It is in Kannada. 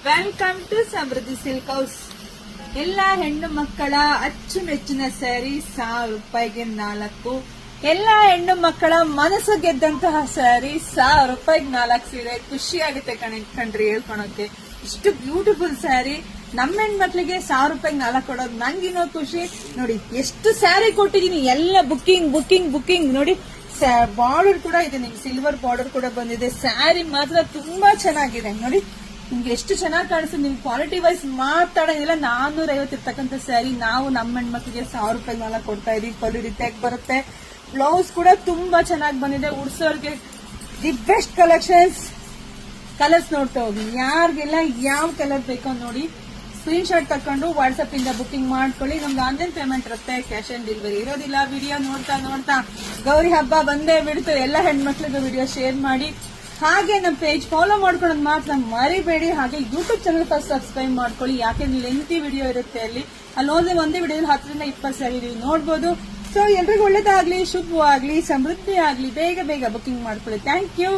Welcome to Samriddhi silk house. ಎಲ್ಲಾ ಹೆಣ್ಣು ಮಕ್ಕಳ ಅಚ್ಚುಮೆಚ್ಚಿನ ಸ್ಯಾರಿ 1000 ರೂಪಾಯಿಗೆ 4. ಎಲ್ಲಾ ಹೆಣ್ಣು ಮಕ್ಕಳ ಮನಸ್ಸು ಗೆದ್ದಂತಹ ಸ್ಯಾರಿ 1000 ರೂಪಾಯಿಗೆ 4 ಸೀರೆ. ಖುಷಿ ಆಗುತ್ತೆ ಕಣ್ರಿ ಹೇಳ್ಕೊಳಕ್ಕೆ. ಇಷ್ಟು ಬ್ಯೂಟಿಫುಲ್ ಸ್ಯಾರಿ ನಮ್ಮ ಹೆಣ್ಮಕ್ಳಿಗೆ 1000 ರೂಪಾಯಿಗೆ 4 ಕೊಡೋದು ನಂಗಿನ್ನೋ ಖುಷಿ. ನೋಡಿ ಎಷ್ಟು ಸ್ಯಾರಿ ಕೊಟ್ಟಿದೀನಿ, ಎಲ್ಲ ಬುಕ್ಕಿಂಗ್ ನೋಡಿ. ಬಾರ್ಡರ್ ಕೂಡ ಇದೆ, ನಿಮ್ಗೆ ಸಿಲ್ವರ್ ಬಾರ್ಡರ್ ಕೂಡ ಬಂದಿದೆ. ಸ್ಯಾರಿ ಮಾತ್ರ ತುಂಬಾ ಚೆನ್ನಾಗಿದೆ ನೋಡಿ. ನಿಮ್ಗೆ ಎಷ್ಟು ಚೆನ್ನಾಗಿ ಕಾಣಿಸ್ತದೆ. ನಿಮ್ ಕ್ವಾಲಿಟಿ ವೈಸ್ ಮಾತಾಡೋದಿಲ್ಲ. 450 ಇರ್ತಕ್ಕಂಥ ಸ್ಯಾರಿ ನಾವು ನಮ್ಮ ಹೆಣ್ಮಕ್ಳಿಗೆ 1000 ರೂಪಾಯಿಗೆ 4 ಕೊಡ್ತಾ ಇದೀವಿ. ಪಲ್ಲು ರೀತಿಯಾಗಿ ಬರುತ್ತೆ. ಬ್ಲೌಸ್ ಕೂಡ ತುಂಬಾ ಚೆನ್ನಾಗಿ ಬಂದಿದೆ. ಉಡ್ಸೋರ್ಗೆ ದಿ ಬೆಸ್ಟ್ ಕಲೆಕ್ಷನ್ಸ್. ಕಲರ್ಸ್ ನೋಡ್ತಾ ಹೋಗಿ, ಯಾರಿಗೆಲ್ಲ ಯಾವ ಕಲರ್ ಬೇಕೋ ನೋಡಿ ಸ್ಕ್ರೀನ್ ಶಾಟ್ ತಕೊಂಡು ವಾಟ್ಸ್ಆಪ್ ಇಂದ ಬುಕಿಂಗ್ ಮಾಡ್ಕೊಳ್ಳಿ. ನಮ್ಗೆ ಆನ್ಲೈನ್ ಪೇಮೆಂಟ್ ಇರುತ್ತೆ, ಕ್ಯಾಶ್ ಆನ್ ಡೆಲಿವರಿ ಇರೋದಿಲ್ಲ. ವಿಡಿಯೋ ನೋಡ್ತಾ ಗೌರಿ ಹಬ್ಬ ಬಂದೇ ಬಿಡ್ತು. ಎಲ್ಲ ಹೆಣ್ಮಕ್ಳಿಗೆ ವಿಡಿಯೋ ಶೇರ್ ಮಾಡಿ, ಹಾಗೆ ನಮ್ಮ ಪೇಜ್ ಫಾಲೋ ಮಾಡ್ಕೊಳ್ಳೋದು ಮಾತ್ರ ಮರಿಬೇಡಿ. ಹಾಗೆ ಯೂಟ್ಯೂಬ್ ಚಾನಲ್ ಫಸ್ಟ್ ಸಬ್ಸ್ಕ್ರೈಬ್ ಮಾಡ್ಕೊಳ್ಳಿ, ಯಾಕೆಂದ್ರೆ ಲೆಂತಿ ವಿಡಿಯೋ ಇರುತ್ತೆ. ಅಲ್ಲಿ ಒಂದೇ ವಿಡಿಯೋದಲ್ಲಿ 10 ರಿಂದ 20 ಸ್ಯಾರಿ ನೀವು ನೋಡ್ಬೋದು. ಸೊ ಎಲ್ರಿಗೂ ಒಳ್ಳೇದಾಗ್ಲಿ, ಶುಭವಾಗ್ಲಿ, ಸಮೃದ್ಧಿ ಆಗ್ಲಿ. ಬೇಗ ಬುಕಿಂಗ್ ಮಾಡ್ಕೊಳ್ಳಿ. Thank you.